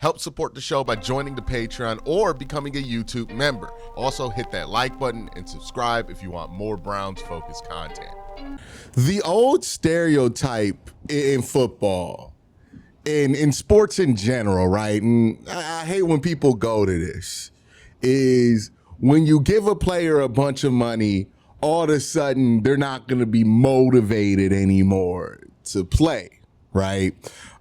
Help support the show by joining the Patreon or becoming a YouTube member. Also, hit that like button and subscribe if you want more Browns-focused content. The old stereotype in football, in sports in general, right? And I hate when people go to this, is when you give a player a bunch of money, all of a sudden they're not going to be motivated anymore to play, right?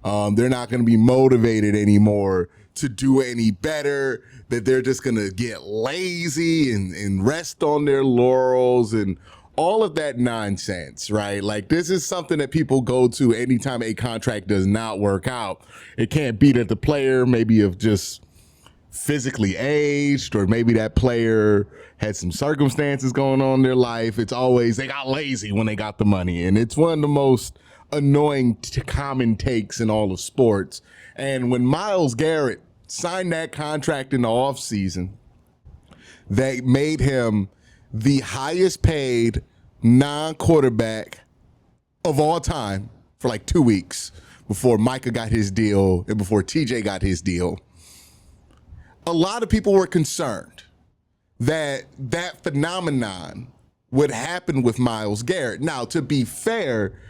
They're not going to be motivated anymore to do any better, that they're just going to get lazy and rest on their laurels and all of that nonsense, right? Like, this is something that people go to anytime a contract does not work out. It can't be that the player maybe have just physically aged, or maybe that player had some circumstances going on in their life. It's always they got lazy when they got the money. And it's one of the most annoying common takes in all of sports. And when MYLES GARRETT signed that contract in the offseason, that made him the highest paid non-quarterback of all time for like 2 weeks before Micah got his deal and before TJ got his deal. A lot of people were concerned that that phenomenon would happen with MYLES GARRETT. Now, to be fair,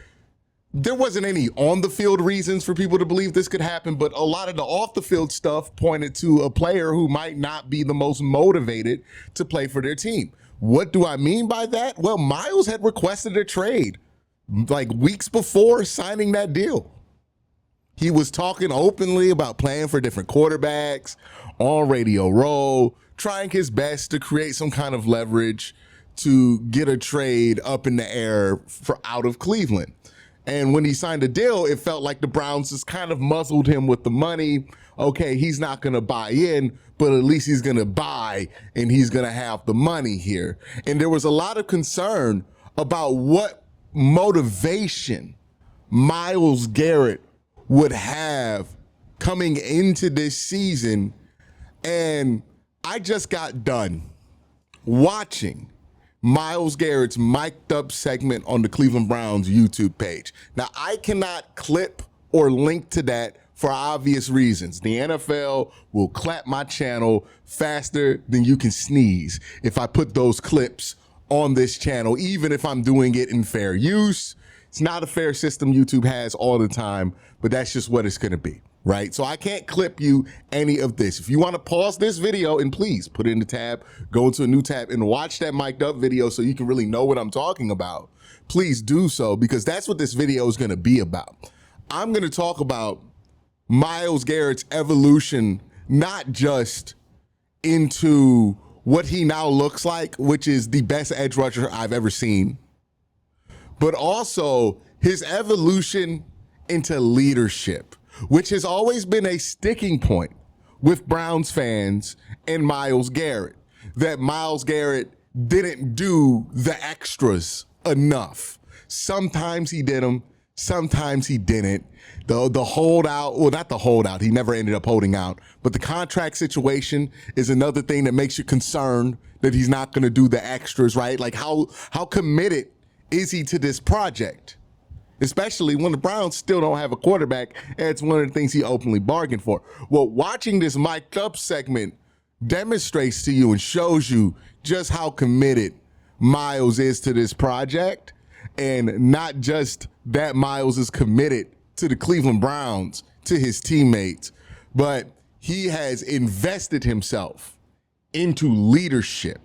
there wasn't any on-the-field reasons for people to believe this could happen, but a lot of the off-the-field stuff pointed to a player who might not be the most motivated to play for their team. What do I mean by that? Well, MYLES had requested a trade like weeks before signing that deal. He was talking openly about playing for different quarterbacks on Radio Row, trying his best to create some kind of leverage to get a trade up in the air for out of Cleveland. And when he signed a deal, it felt like the Browns just kind of muzzled him with the money. Okay, he's not going to buy in, but at least he's going to buy and he's going to have the money here. And there was a lot of concern about what motivation MYLES GARRETT would have coming into this season. And I just got done watching MYLES GARRETT's mic'd up segment on the Cleveland Browns YouTube page. Now, I cannot clip or link to that for obvious reasons. The NFL will clap my channel faster than you can sneeze if I put those clips on this channel, even if I'm doing it in fair use. It's not a fair system YouTube has all the time, but that's just what it's going to be, right? So I can't clip you any of this. If you want to pause this video, and please put it in the tab, go into a new tab and watch that mic'd up video so you can really know what I'm talking about, please do so, because that's what this video is going to be about. I'm going to talk about MYLES GARRETT's evolution, not just into what he now looks like, which is the best edge rusher I've ever seen, but also his evolution into leadership, which has always been a sticking point with Browns fans and MYLES GARRETT, that MYLES GARRETT didn't do the extras enough. Sometimes he did them, sometimes he didn't. The holdout, well, not the holdout, he never ended up holding out, but the contract situation is another thing that makes you concerned that he's not going to do the extras, right? Like, how committed is he to this project? Especially when the Browns still don't have a quarterback, and it's one of the things he openly bargained for. Well, watching this mic'd up segment demonstrates to you and shows you just how committed MYLES is to this project, and not just that MYLES is committed to the Cleveland Browns, to his teammates, but he has invested himself into leadership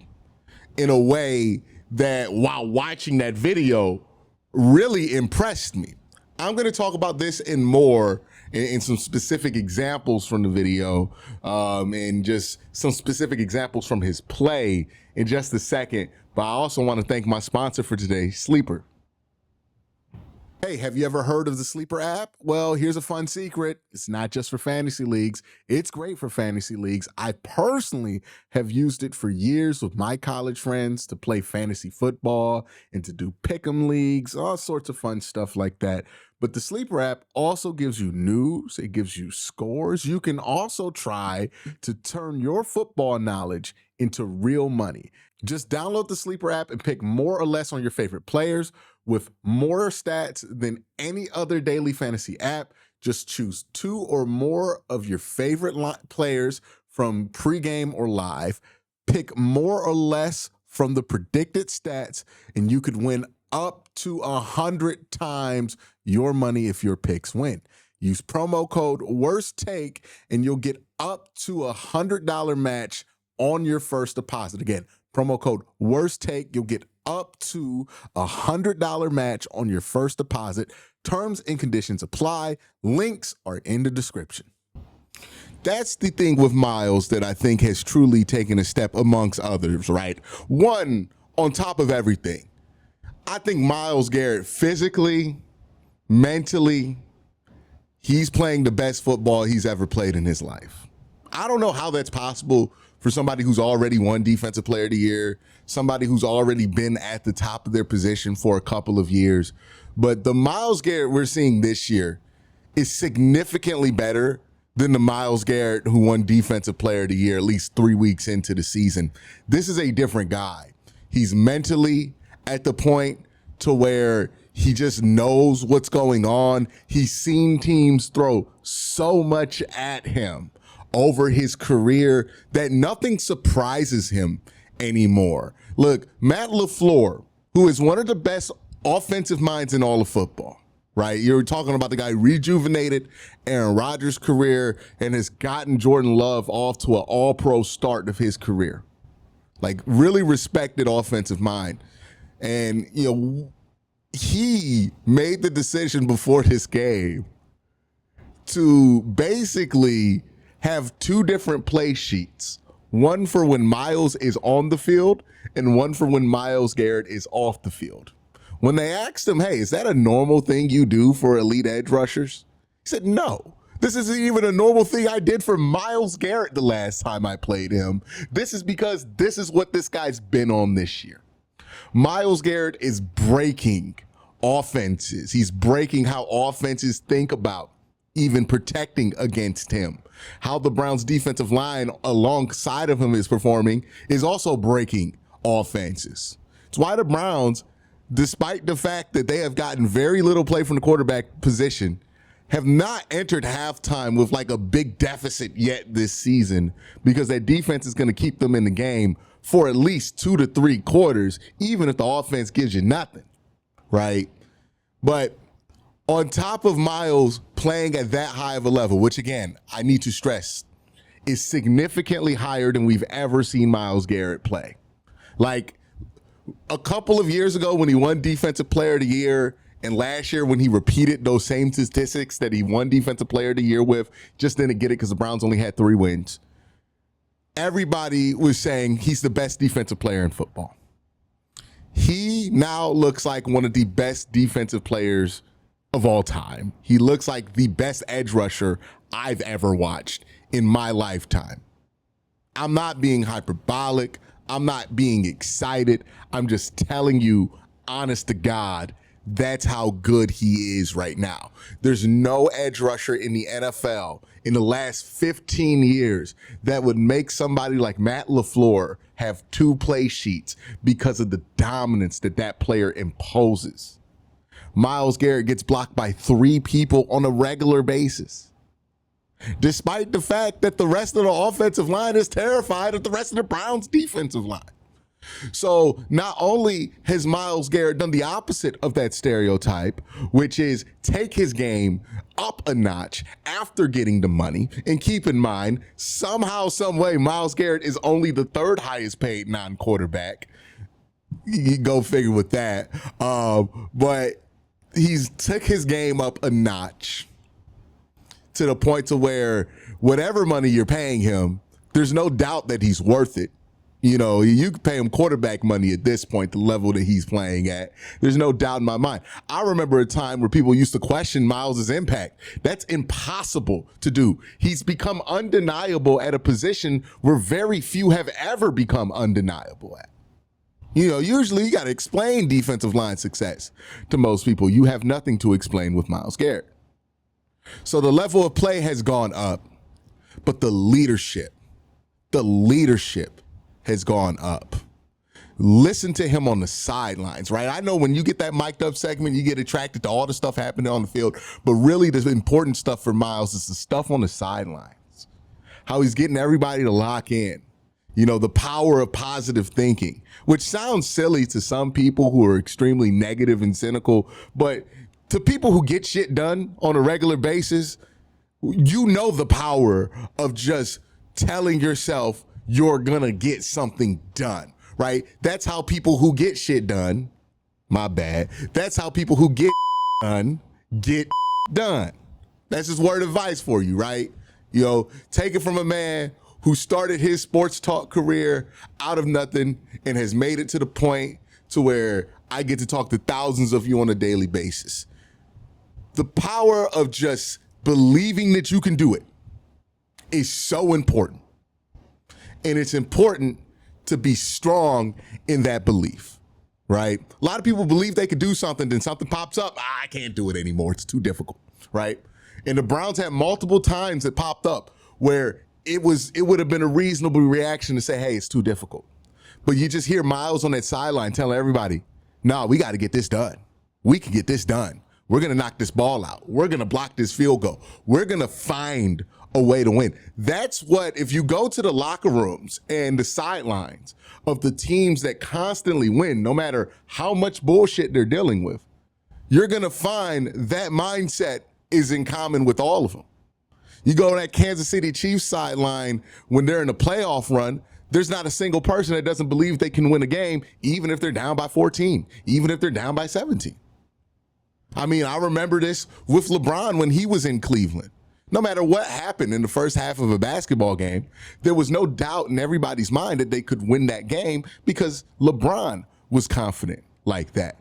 in a way that, while watching that video, really impressed me. I'm going to talk about this and more in some specific examples from the video, and just some specific examples from his play in just a second. But I also want to thank my sponsor for today, Sleeper. Hey, have you ever heard of the Sleeper app? Well, here's a fun secret. It's not just for fantasy leagues. It's great for fantasy leagues. I personally have used it for years with my college friends to play fantasy football and to do pick'em leagues, all sorts of fun stuff like that. But the Sleeper app also gives you news. It gives you scores. You can also try to turn your football knowledge into real money. Just download the Sleeper app and pick more or less on your favorite players with more stats than any other daily fantasy app. Just choose 2 or more of your favorite players from pregame or live, pick more or less from the predicted stats, and you could win up to 100 times your money if your picks win. Use promo code WORSTTAKE and you'll get up to $100 match on your first deposit. Again, promo code WORSTTAKE, you'll get up to $100 match on your first deposit. Terms and conditions apply. Links are in the description. That's the thing with Myles that I think has truly taken a step amongst others, right? One, on top of everything, I think Myles Garrett physically, mentally, he's playing the best football he's ever played in his life. I don't know how that's possible for somebody who's already won Defensive Player of the Year, somebody who's already been at the top of their position for a couple of years. But the Myles Garrett we're seeing this year is significantly better than the Myles Garrett who won Defensive Player of the Year at least 3 weeks into the season. This is a different guy. He's mentally at the point to where he just knows what's going on. He's seen teams throw so much at him over his career that nothing surprises him anymore. Look, Matt LaFleur, who is one of the best offensive minds in all of football, right? You're talking about the guy who rejuvenated Aaron Rodgers' career and has gotten Jordan Love off to an all-pro start of his career. Like, really respected offensive mind. And, he made the decision before this game to basically have 2 different play sheets, one for when Myles is on the field and one for when Myles Garrett is off the field. When they asked him, hey, is that a normal thing you do for elite edge rushers? He said, no, this isn't even a normal thing I did for Myles Garrett the last time I played him. This is because this is what this guy's been on this year. Myles Garrett is breaking offenses. He's breaking how offenses think about even protecting against him. How the Browns defensive line alongside of him is performing is also breaking offenses. It's why the Browns, despite the fact that they have gotten very little play from the quarterback position, have not entered halftime with like a big deficit yet this season, because that defense is going to keep them in the game for at least 2 to 3 quarters, even if the offense gives you nothing, right? But on top of Myles playing at that high of a level, which again, I need to stress, is significantly higher than we've ever seen Myles Garrett play. Like a couple of years ago when he won Defensive Player of the Year, and last year when he repeated those same statistics that he won Defensive Player of the Year with, just didn't get it because the Browns only had 3 wins. Everybody was saying he's the best defensive player in football. He now looks like one of the best defensive players of all time. He looks like the best edge rusher I've ever watched in my lifetime. I'm not being hyperbolic. I'm not being excited. I'm just telling you, honest to God, that's how good he is right now. There's no edge rusher in the NFL in the last 15 years that would make somebody like Matt LaFleur have 2 play sheets because of the dominance that that player imposes. Myles Garrett gets blocked by 3 people on a regular basis, despite the fact that the rest of the offensive line is terrified of the rest of the Browns' defensive line. So not only has Myles Garrett done the opposite of that stereotype, which is take his game up a notch after getting the money, and keep in mind, somehow, some way, Myles Garrett is only the 3rd highest paid non-quarterback. You go figure with that. But he's took his game up a notch to the point to where whatever money you're paying him, there's no doubt that he's worth it. You know, you can pay him quarterback money at this point, the level that he's playing at. There's no doubt in my mind. I remember a time where people used to question Myles' impact. That's impossible to do. He's become undeniable at a position where very few have ever become undeniable at. You know, usually you got to explain defensive line success to most people. You have nothing to explain with Myles Garrett. So the level of play has gone up, but the leadership has gone up. listen to him on the sidelines, right? I know when you get that mic'd up segment, you get attracted to all the stuff happening on the field, but really the important stuff for Myles is the stuff on the sidelines, how he's getting everybody to lock in. You know, the power of positive thinking, which sounds silly to some people who are extremely negative and cynical, but to people who get shit done on a regular basis, you know the power of just telling yourself you're gonna get something done, right? That's how people who get shit done, my bad, that's how people who get get done. That's just word of advice for you, right? You know, take it from a man who started his sports talk career out of nothing and has made it to the point to where I get to talk to thousands of you on a daily basis. The power of just believing that you can do it is so important. And it's important to be strong in that belief, right? A lot of people believe they could do something, then something pops up. I can't do it anymore. It's too difficult, right? And the Browns had multiple times that popped up where it would have been a reasonable reaction to say, hey, it's too difficult. But you just hear Myles on that sideline telling everybody, no, we got to get this done. We can get this done. We're going to knock this ball out. We're going to block this field goal. We're going to find a way to win. That's what, if you go to the locker rooms and the sidelines of the teams that constantly win, no matter how much bullshit they're dealing with, you're going to find that mindset is in common with all of them. You go to that Kansas City Chiefs sideline when they're in a playoff run, there's not a single person that doesn't believe they can win a game, even if they're down by 14, even if they're down by 17. I mean, I remember this with LeBron when he was in Cleveland. No matter what happened in the first half of a basketball game, there was no doubt in everybody's mind that they could win that game because LeBron was confident like that.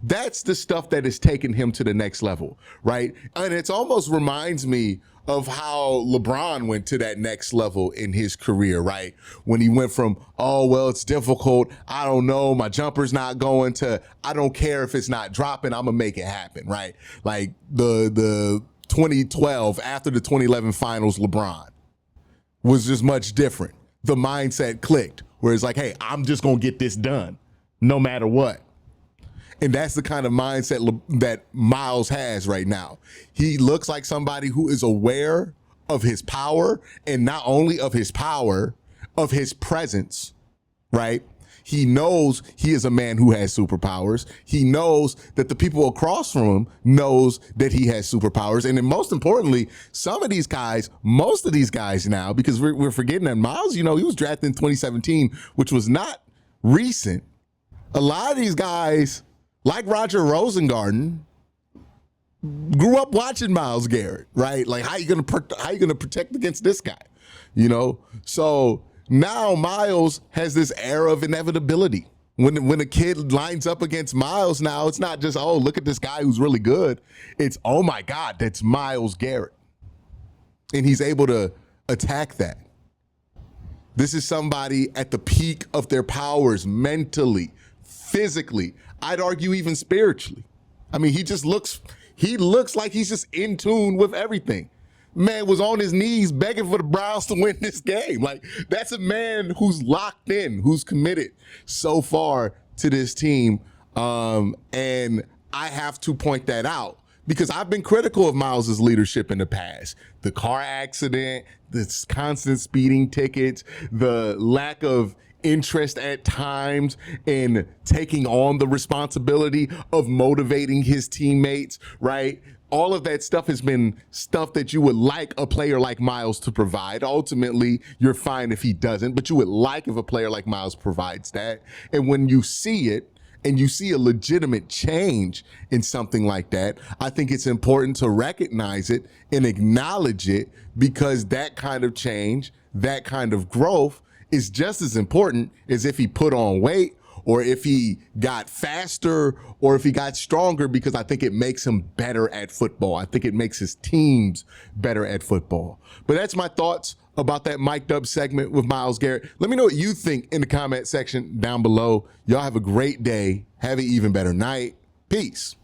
That's the stuff that has taken him to the next level, right? And it almost reminds me of how LeBron went to that next level in his career, right? When he went from, oh, well, it's difficult. I don't know. My jumper's not going to, I don't care if it's not dropping. I'm going to make it happen, right? Like the 2012, after the 2011 finals, LeBron was just much different. The mindset clicked where it's like, hey, I'm just going to get this done no matter what. And that's the kind of mindset that Myles has right now. He looks like somebody who is aware of his power, and not only of his power, of his presence, right? He knows he is a man who has superpowers. He knows that the people across from him knows that he has superpowers. And then most importantly, some of these guys, most of these guys now, because we're forgetting that Myles, you know, he was drafted in 2017, which was not recent. A lot of these guys, like Roger Rosengarten, grew up watching Myles Garrett, right? Like, how you gonna protect against this guy, you know? So now Myles has this air of inevitability. When a kid lines up against Myles now, it's not just, oh, look at this guy who's really good. It's, oh my God, that's Myles Garrett. And he's able to attack that. This is somebody at the peak of their powers mentally, physically, I'd argue even spiritually. I mean, he looks like he's just in tune with everything. Man was on his knees begging for the Browns to win this game. Like, that's a man who's locked in, who's committed so far to this team. And I have to point that out because I've been critical of Myles' leadership in the past. The car accident, the constant speeding tickets, the lack of interest at times in taking on the responsibility of motivating his teammates, right? All of that stuff has been stuff that you would like a player like Myles to provide. Ultimately, you're fine if he doesn't, but you would like if a player like Myles provides that. And when you see it, and you see a legitimate change in something like that, I think it's important to recognize it and acknowledge it, because that kind of change, that kind of growth is just as important as if he put on weight or if he got faster or if he got stronger, because I think it makes him better at football. I think it makes his teams better at football. But that's my thoughts about that mic'd up segment with Myles Garrett. Let me know what you think in the comment section down below. Y'all have a great day. Have an even better night. Peace.